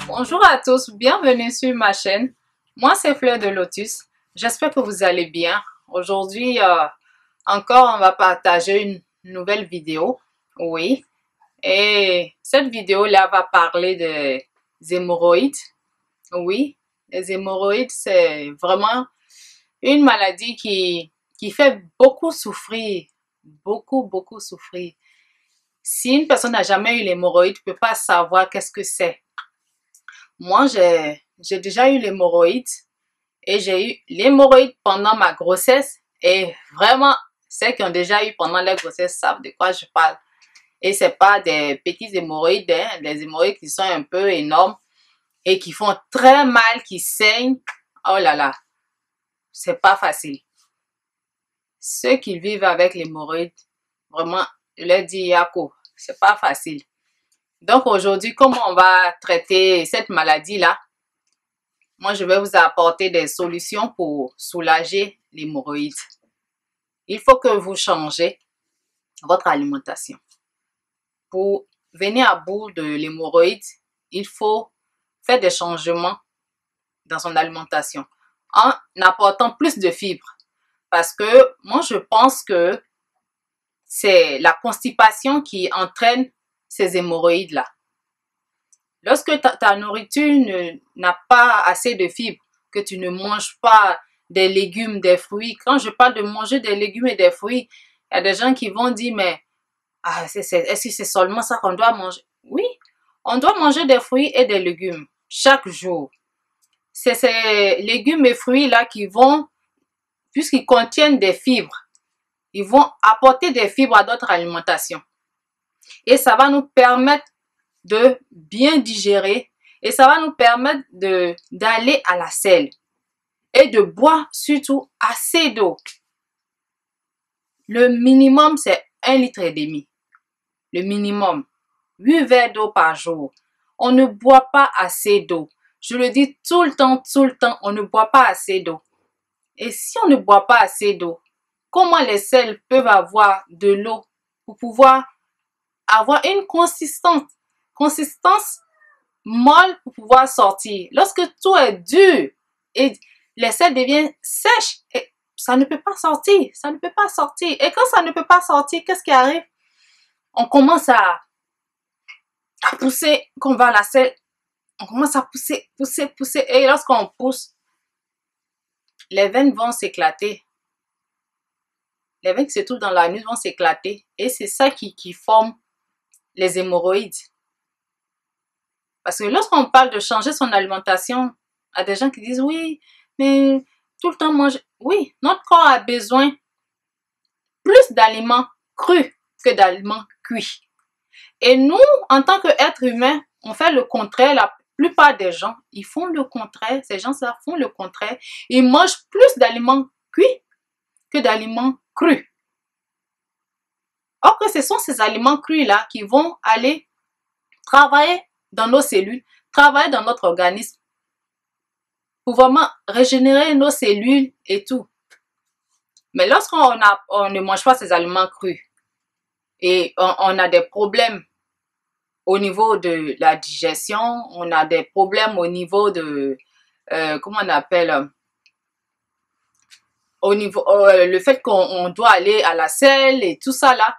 Bonjour à tous, bienvenue sur ma chaîne. Moi c'est Fleur de Lotus. J'espère que vous allez bien. Aujourd'hui encore on va partager une nouvelle vidéo. Oui. Et cette vidéo là va parler des hémorroïdes. Oui, les hémorroïdes c'est vraiment une maladie qui fait beaucoup souffrir. Beaucoup souffrir. Si une personne n'a jamais eu l'hémorroïde, ne peut pas savoir qu'est-ce que c'est. Moi, j'ai déjà eu l'hémorroïde et j'ai eu l'hémorroïde pendant ma grossesse. Et vraiment, ceux qui ont déjà eu pendant la grossesse savent de quoi je parle. Et c'est pas des petits hémorroïdes, hein, des hémorroïdes qui sont un peu énormes et qui font très mal, qui saignent. Oh là là, c'est pas facile. Ceux qui vivent avec l'hémorroïde, vraiment, je leur dis Yako, c'est pas facile. Donc aujourd'hui, comment on va traiter cette maladie-là? Moi, je vais vous apporter des solutions pour soulager l'hémorroïde. Il faut que vous changez votre alimentation. Pour venir à bout de l'hémorroïde, il faut faire des changements dans son alimentation en apportant plus de fibres. Parce que moi, je pense que c'est la constipation qui entraîne ces hémorroïdes-là. Lorsque ta nourriture n'a pas assez de fibres, que tu ne manges pas des légumes, des fruits. Quand je parle de manger des légumes et des fruits, il y a des gens qui vont dire, mais est-ce que c'est seulement ça qu'on doit manger? Oui, on doit manger des fruits et des légumes chaque jour. C'est ces légumes et fruits-là qui vont, puisqu'ils contiennent des fibres, ils vont apporter des fibres à notre alimentation. Et ça va nous permettre de bien digérer et ça va nous permettre d'aller à la selle et de boire surtout assez d'eau. Le minimum, c'est 1,5 litre. Le minimum, 8 verres d'eau par jour. On ne boit pas assez d'eau. Je le dis tout le temps, on ne boit pas assez d'eau. Et si on ne boit pas assez d'eau, comment les selles peuvent avoir de l'eau pour pouvoir avoir une consistance molle pour pouvoir sortir? Lorsque tout est dur et les selles deviennent sèches, et ça ne peut pas sortir, ça ne peut pas sortir. Et quand ça ne peut pas sortir, qu'est-ce qui arrive? On commence à pousser, quand on va à la selle, on commence à pousser. Et lorsqu'on pousse, les veines vont s'éclater. Les veines qui se trouvent dans la nuque vont s'éclater. Et c'est ça qui forme les hémorroïdes. Parce que lorsqu'on parle de changer son alimentation, il y a des gens qui disent oui, mais tout le temps manger. Oui, notre corps a besoin plus d'aliments crus que d'aliments cuits. Et nous, en tant qu'êtres humains, on fait le contraire. La plupart des gens, ils font le contraire. Ces gens-là font le contraire. Ils mangent plus d'aliments cuits que d'aliments crus. Or que ce sont ces aliments crus-là qui vont aller travailler dans nos cellules, travailler dans notre organisme pour vraiment régénérer nos cellules et tout. Mais lorsqu'on ne mange pas ces aliments crus et on a des problèmes au niveau de la digestion, on a des problèmes au niveau de, comment on appelle, au niveau, le fait qu'on doit aller à la selle et tout ça là.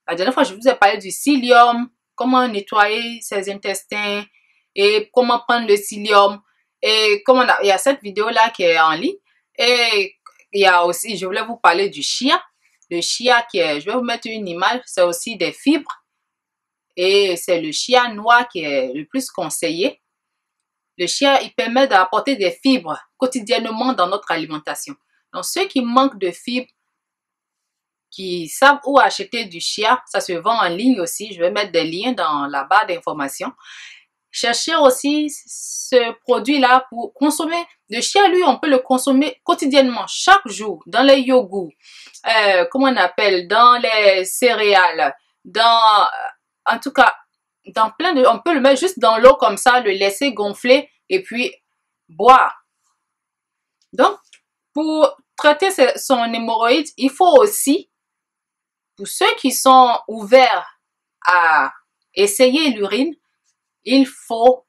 La dernière fois, je vous ai parlé du psyllium, comment nettoyer ses intestins et comment prendre le psyllium. Et comment il y a cette vidéo là qui est en ligne. Et il y a aussi, je voulais vous parler du chia. Le chia qui est, je vais vous mettre une image, c'est aussi des fibres. Et c'est le chia noir qui est le plus conseillé. Le chia, il permet d'apporter des fibres quotidiennement dans notre alimentation. Donc, ceux qui manquent de fibres, qui savent où acheter du chia, ça se vend en ligne aussi. Je vais mettre des liens dans la barre d'informations. Cherchez aussi ce produit-là pour consommer. Le chia, lui, on peut le consommer quotidiennement, chaque jour, dans les yogourts, comment on appelle, dans les céréales, dans, en tout cas, dans plein de, on peut le mettre juste dans l'eau comme ça, le laisser gonfler et puis boire. Donc, pour traiter son hémorroïde, il faut aussi, pour ceux qui sont ouverts à essayer l'urine, il faut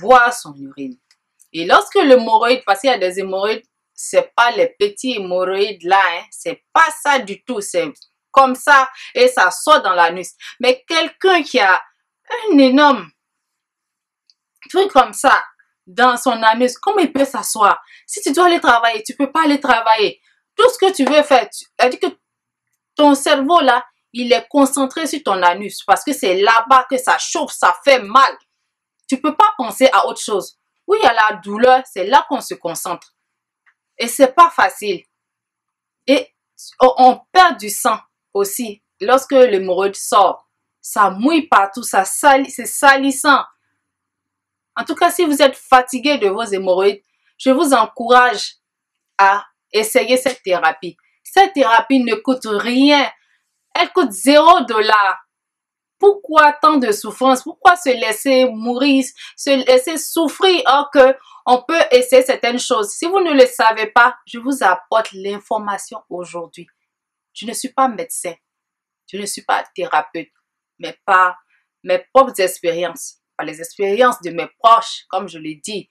boire son urine. Et lorsque l'hémorroïde, parce qu'il y a des hémorroïdes, c'est pas les petits hémorroïdes là, hein, c'est pas ça du tout, c'est comme ça et ça sort dans l'anus. Mais quelqu'un qui a un énorme truc comme ça dans son anus, comment il peut s'asseoir? Si tu dois aller travailler, tu peux pas aller travailler. Tout ce que tu veux faire, c'est-à-dire que ton cerveau là, il est concentré sur ton anus parce que c'est là-bas que ça chauffe, ça fait mal. Tu peux pas penser à autre chose. Oui, il y a la douleur, c'est là qu'on se concentre. Et c'est pas facile. Et on perd du sang aussi. Lorsque l'hémorroïde sort, ça mouille partout, ça salit, c'est salissant. En tout cas, si vous êtes fatigué de vos hémorroïdes, je vous encourage à essayer cette thérapie. Cette thérapie ne coûte rien. Elle coûte $0. Pourquoi tant de souffrance? Pourquoi se laisser mourir, se laisser souffrir alors qu'on peut essayer certaines choses? Si vous ne le savez pas, je vous apporte l'information aujourd'hui. Je ne suis pas médecin, je ne suis pas thérapeute, mais par mes propres expériences, par les expériences de mes proches, comme je l'ai dit,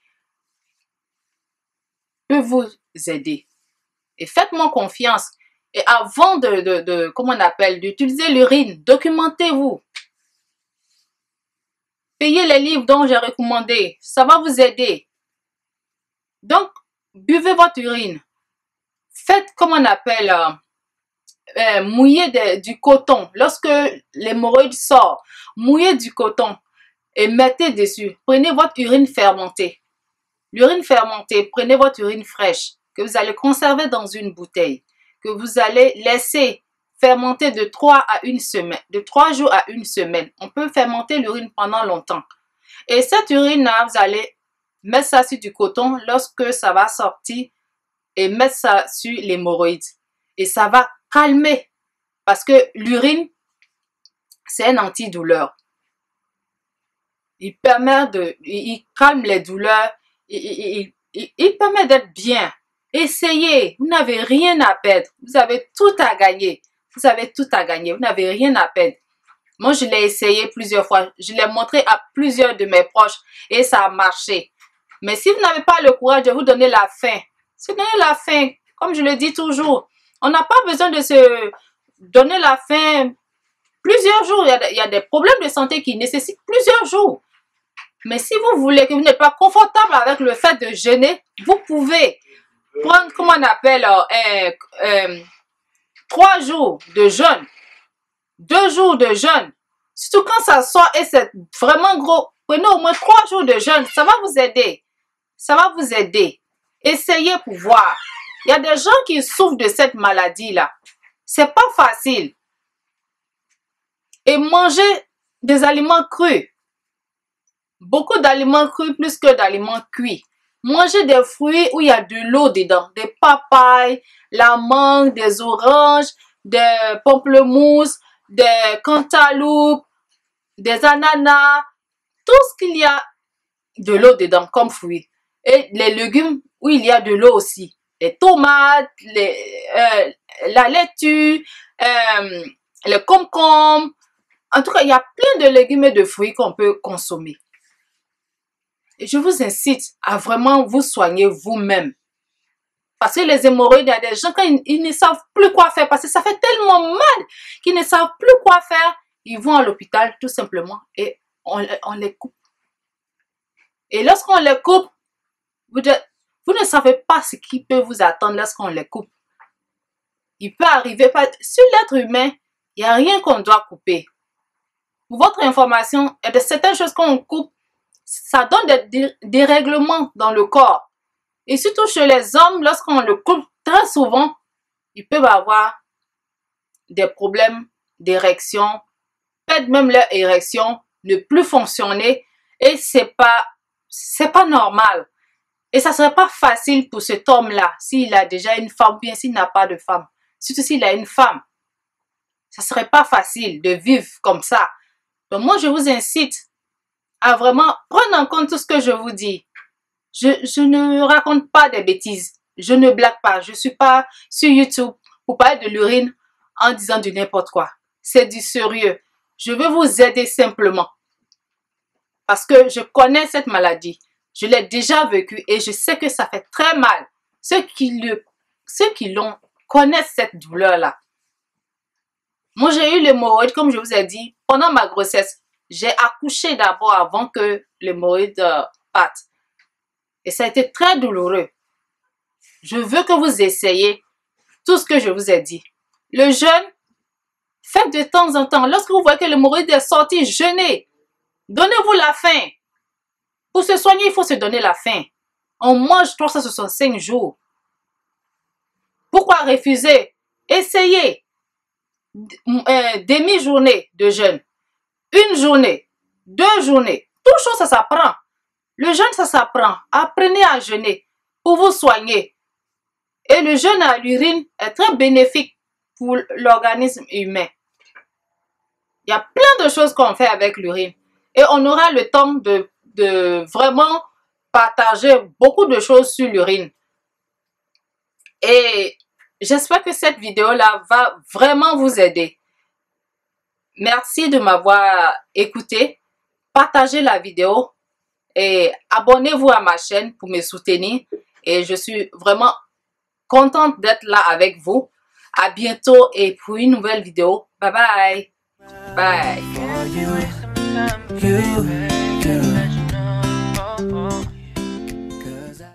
peut vous aider. Et faites-moi confiance. Et avant comment on appelle, d'utiliser l'urine, documentez-vous. Payez les livres dont j'ai recommandé. Ça va vous aider. Donc, buvez votre urine. Faites, comme on appelle, mouiller du coton. Lorsque l'hémorroïde sort, mouillez du coton et mettez dessus. Prenez votre urine fermentée. L'urine fermentée, prenez votre urine fraîche que vous allez conserver dans une bouteille, que vous allez laisser fermenter de 3 à 1 semaine, de 3 jours à 1 semaine. On peut fermenter l'urine pendant longtemps. Et cette urine-là, vous allez mettre ça sur du coton lorsque ça va sortir et mettre ça sur l'hémorroïde. Et ça va calmer parce que l'urine, c'est un antidouleur. Il calme les douleurs, il permet d'être bien. Essayez, vous n'avez rien à perdre, vous avez tout à gagner. Vous avez tout à gagner, vous n'avez rien à perdre. Moi, je l'ai essayé plusieurs fois. Je l'ai montré à plusieurs de mes proches et ça a marché. Mais si vous n'avez pas le courage de vous donner la faim, se donner la faim, comme je le dis toujours, on n'a pas besoin de se donner la faim plusieurs jours. Il y a des problèmes de santé qui nécessitent plusieurs jours. Mais si vous voulez, que vous n'êtes pas confortable avec le fait de jeûner, vous pouvez prendre, comment on appelle, 3 jours de jeûne, 2 jours de jeûne. Surtout quand ça sort et c'est vraiment gros, prenez au moins 3 jours de jeûne. Ça va vous aider. Ça va vous aider. Essayez pour voir. Il y a des gens qui souffrent de cette maladie-là. C'est pas facile. Et manger des aliments crus. Beaucoup d'aliments crus plus que d'aliments cuits. Mangez des fruits où il y a de l'eau dedans. Des papayes, la mangue, des oranges, des pamplemousses, des cantaloupes, des ananas. Tout ce qu'il y a de l'eau dedans comme fruits. Et les légumes où il y a de l'eau aussi. Les tomates, la laitue, les concombres. En tout cas, il y a plein de légumes et de fruits qu'on peut consommer. Et je vous incite à vraiment vous soigner vous-même. Parce que les hémorroïdes, il y a des gens, quand ils ne savent plus quoi faire, parce que ça fait tellement mal qu'ils ne savent plus quoi faire, ils vont à l'hôpital tout simplement et on les coupe. Et lorsqu'on les coupe, vous ne savez pas ce qui peut vous attendre lorsqu'on les coupe. Il peut arriver, sur l'être humain, il n'y a rien qu'on doit couper. Pour votre information, il y a de certaines choses qu'on coupe, ça donne des dérèglements dans le corps. Et surtout chez les hommes, lorsqu'on le coupe, très souvent, ils peuvent avoir des problèmes d'érection, perdre même leur érection, ne plus fonctionner. Et c'est pas normal. Et ça serait pas facile pour cet homme-là, s'il a déjà une femme, bien s'il n'a pas de femme. Surtout s'il a une femme. Ça serait pas facile de vivre comme ça. Donc moi, je vous incite à vraiment prendre en compte tout ce que je vous dis. Je ne raconte pas des bêtises. Je ne blague pas. Je ne suis pas sur YouTube pour parler de l'urine en disant du n'importe quoi. C'est du sérieux. Je veux vous aider simplement. Parce que je connais cette maladie. Je l'ai déjà vécue et je sais que ça fait très mal. Ceux qui l'ont connaissent cette douleur-là. Moi, j'ai eu l'hémorroïde, comme je vous ai dit, pendant ma grossesse. J'ai accouché d'abord avant que l'hémorroïde parte. Et ça a été très douloureux. Je veux que vous essayiez tout ce que je vous ai dit. Le jeûne, faites de temps en temps. Lorsque vous voyez que l'hémorroïde est sorti, jeûnez. Donnez-vous la faim. Pour se soigner, il faut se donner la faim. On mange 365 jours. Pourquoi refuser? Essayez. Demi-journée de jeûne. Une journée. 2 journées. Tout chose, ça s'apprend. Le jeûne, ça s'apprend. Apprenez à jeûner pour vous soigner. Et le jeûne à l'urine est très bénéfique pour l'organisme humain. Il y a plein de choses qu'on fait avec l'urine. Et on aura le temps de vraiment partager beaucoup de choses sur l'urine. Et j'espère que cette vidéo-là va vraiment vous aider. Merci de m'avoir écouté. Partagez la vidéo et abonnez-vous à ma chaîne pour me soutenir. Et je suis vraiment contente d'être là avec vous. À bientôt et pour une nouvelle vidéo. Bye bye. Bye.